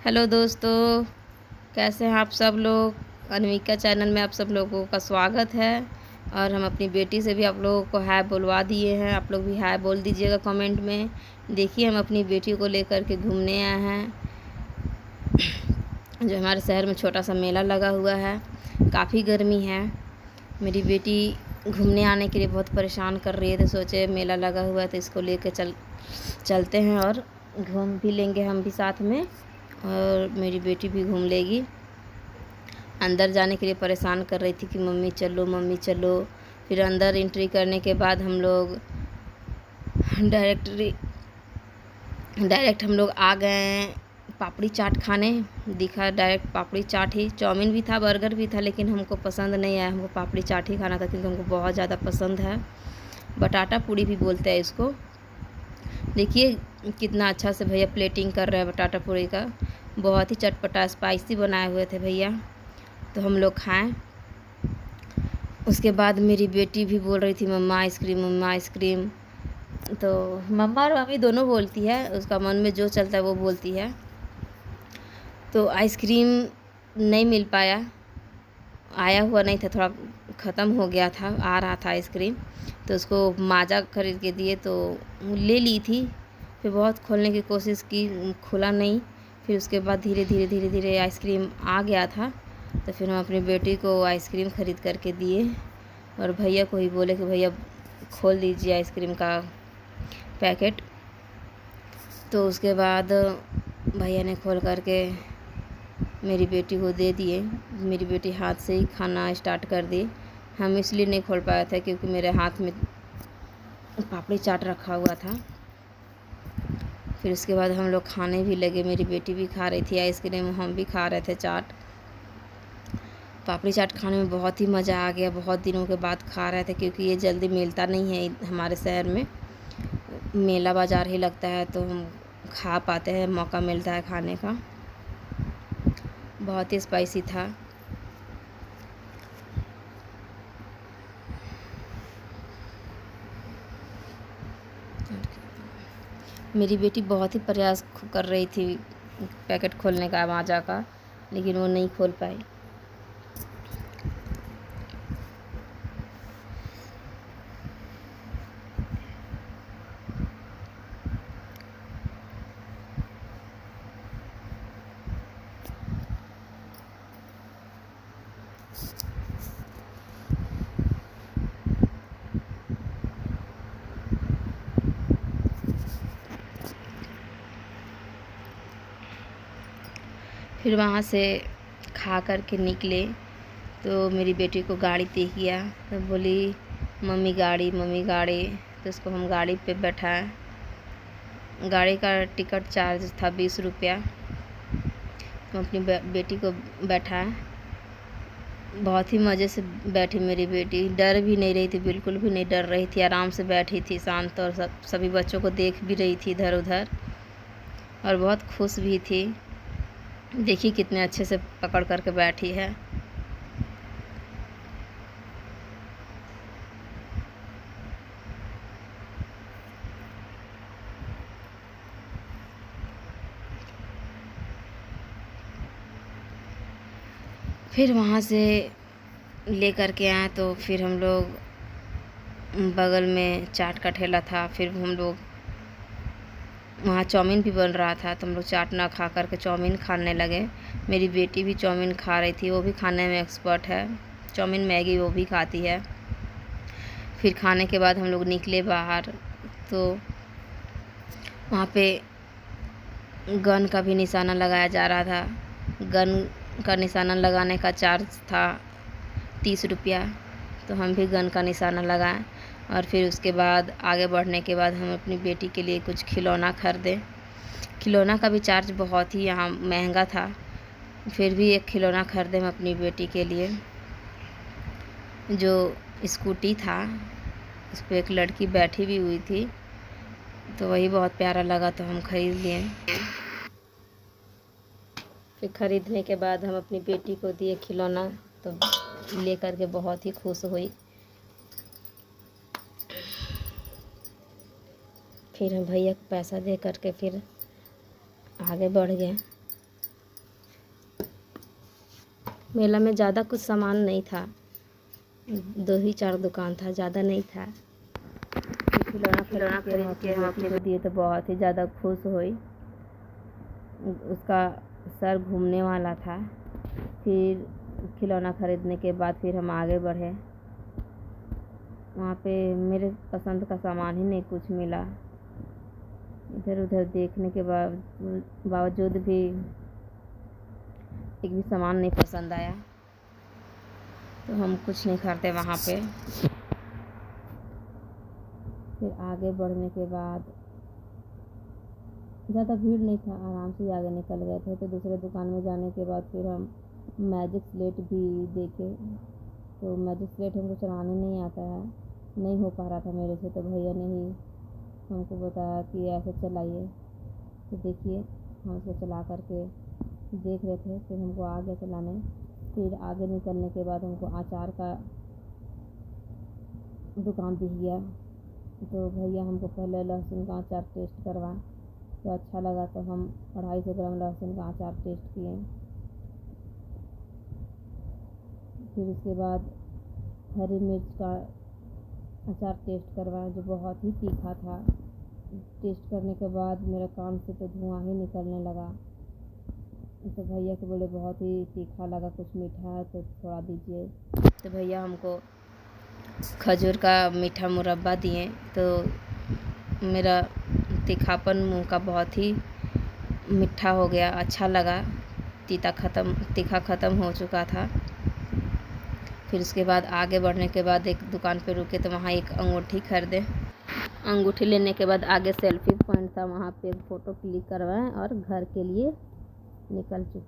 Hello दोस्तों, कैसे हैं आप सब लोग। अनमिका चैनल में आप सब लोगों का स्वागत है। और हम अपनी बेटी से भी आप लोगों को हाय बुलवा दिए हैं। आप लोग भी हाय बोल दीजिएगा कमेंट में। देखिए, हम अपनी बेटी को लेकर के घूमने आए हैं। जो हमारे शहर में छोटा सा मेला लगा हुआ है। काफ़ी गर्मी है। मेरी बेटी घूमने आने के लिए बहुत परेशान कर रही है, तो सोचे मेला लगा हुआ है तो इसको लेके चलते हैं और घूम भी लेंगे हम भी साथ में, और मेरी बेटी भी घूम लेगी। अंदर जाने के लिए परेशान कर रही थी कि मम्मी चलो मम्मी चलो। फिर अंदर एंट्री करने के बाद हम लोग डायरेक्ट हम लोग आ गए पापड़ी चाट खाने। दिखा डायरेक्ट पापड़ी चाट ही, चाउमीन भी था, बर्गर भी था, लेकिन हमको पसंद नहीं आया। हमको पापड़ी चाट ही खाना था क्योंकि हमको बहुत ज़्यादा पसंद है। बटाटा पूड़ी भी बोलते हैं इसको। देखिए कितना अच्छा से भैया प्लेटिंग कर रहे हैं बटाटा पूड़ी का। बहुत ही चटपटा स्पाइसी बनाए हुए थे भैया, तो हम लोग खाएं। उसके बाद मेरी बेटी भी बोल रही थी मम्मा आइसक्रीम, मम्मा आइसक्रीम। तो मम्मा और मम्मी दोनों बोलती है, उसका मन में जो चलता है वो बोलती है। तो आइसक्रीम नहीं मिल पाया, आया हुआ नहीं था, थोड़ा ख़त्म हो गया था, आ रहा था आइसक्रीम। तो उसको माजा खरीद के दिए तो ले ली थी। फिर बहुत खोलने की कोशिश की, खुला नहीं। फिर उसके बाद धीरे धीरे धीरे धीरे आइसक्रीम आ गया था। तो फिर हम अपनी बेटी को आइसक्रीम ख़रीद करके दिए, और भैया को ही बोले कि भैया खोल दीजिए आइसक्रीम का पैकेट। तो उसके बाद भैया ने खोल करके मेरी बेटी को दे दिए। मेरी बेटी हाथ से ही खाना स्टार्ट कर दी। हम इसलिए नहीं खोल पाया था क्योंकि मेरे हाथ में पापड़ी चाट रखा हुआ था। फिर उसके बाद हम लोग खाने भी लगे। मेरी बेटी भी खा रही थी आइसक्रीम, हम भी खा रहे थे चाट। पापड़ी चाट खाने में बहुत ही मज़ा आ गया। बहुत दिनों के बाद खा रहे थे क्योंकि ये जल्दी मिलता नहीं है हमारे शहर में। मेला बाज़ार ही लगता है तो हम खा पाते हैं, मौका मिलता है खाने का। बहुत ही स्पाइसी था। मेरी बेटी बहुत ही प्रयास कर रही थी पैकेट खोलने का माजा का, लेकिन वो नहीं खोल पाई। फिर वहाँ से खा कर के निकले तो मेरी बेटी को गाड़ी दिख गया, तो बोली मम्मी गाड़ी, मम्मी गाड़ी। तो उसको हम गाड़ी पे बैठाए। गाड़ी का टिकट चार्ज था 20 रुपया। तो अपनी बेटी को बैठाए। बहुत ही मज़े से बैठी मेरी बेटी, डर भी नहीं रही थी, बिल्कुल भी नहीं डर रही थी, आराम से बैठी थी शांत। और सभी बच्चों को देख भी रही थी इधर उधर, और बहुत खुश भी थी। देखिए कितने अच्छे से पकड़ करके बैठी है। फिर वहाँ से ले कर के आए तो फिर हम लोग बगल में चाट का ठेला था। फिर हम लोग वहाँ चाउमीन भी बन रहा था, तो हम लोग चाट ना खा करके चाउमीन खाने लगे। मेरी बेटी भी चाउमीन खा रही थी, वो भी खाने में एक्सपर्ट है। चाउमीन मैगी वो भी खाती है। फिर खाने के बाद हम लोग निकले बाहर, तो वहाँ पे गन का भी निशाना लगाया जा रहा था। गन का निशाना लगाने का चार्ज था 30 रुपया। तो हम भी गन का निशाना लगाएं, और फिर उसके बाद आगे बढ़ने के बाद हम अपनी बेटी के लिए कुछ खिलौना खरीदें। खिलौना का भी चार्ज बहुत ही यहाँ महंगा था, फिर भी एक खिलौना खरीदे हम अपनी बेटी के लिए। जो स्कूटी था उस पर एक लड़की बैठी भी हुई थी, तो वही बहुत प्यारा लगा, तो हम खरीद लिए। फिर ख़रीदने के बाद हम अपनी बेटी को दिए खिलौना, तो ले कर के बहुत ही खुश हुई। फिर हम भैया को पैसा दे करके फिर आगे बढ़ गए। मेला में ज़्यादा कुछ सामान नहीं था, 2 ही 4 दुकान था, ज़्यादा नहीं था। खिलौना खरीद के हम अपनी बेटी को दिए तो बहुत ही ज़्यादा खुश हुई। उसका सर घूमने वाला था। फिर खिलौना खरीदने के बाद फिर हम आगे बढ़े। वहाँ पे मेरे पसंद का सामान ही नहीं कुछ मिला। इधर उधर देखने के बावजूद भी एक भी सामान नहीं पसंद आया, तो हम कुछ नहीं खरीदे वहाँ पे। फिर आगे बढ़ने के बाद ज़्यादा भीड़ नहीं था, आराम से आगे निकल गए थे। तो दूसरे दुकान में जाने के बाद फिर हम मैजिक स्लेट भी देखे। तो मैजिक स्लेट हमको चलाने नहीं आता है, नहीं हो पा रहा था मेरे से, तो भैया ने ही हमको बताया कि ऐसे चलाइए। तो देखिए, हम उसको चला करके देख रहे थे। फिर हमको आ गया चलाने। फिर आगे निकलने के बाद हमको अचार का दुकान दिख गया। तो भैया हमको पहले लहसुन का अचार टेस्ट करवाए, तो अच्छा लगा। तो हम 250 ग्राम लहसुन का अचार टेस्ट किए। फिर उसके बाद हरी मिर्च का अचार टेस्ट करवाया, जो बहुत ही तीखा था। टेस्ट करने के बाद मेरे कान से तो धुआं ही निकलने लगा। तो भैया को बोले बहुत ही तीखा लगा, कुछ मीठा है तो थोड़ा दीजिए। तो भैया हमको खजूर का मीठा मुरब्बा दिए। तो मेरा तीखापन मुँह का बहुत ही मीठा हो गया, अच्छा लगा। तीखा ख़त्म हो चुका था। फिर उसके बाद आगे बढ़ने के बाद एक दुकान पे रुके, तो वहाँ एक अंगूठी खरीदे। अंगूठी लेने के बाद आगे सेल्फी पॉइंट था, वहाँ पे एक फ़ोटो क्लिक करवाएं और घर के लिए निकल चुके।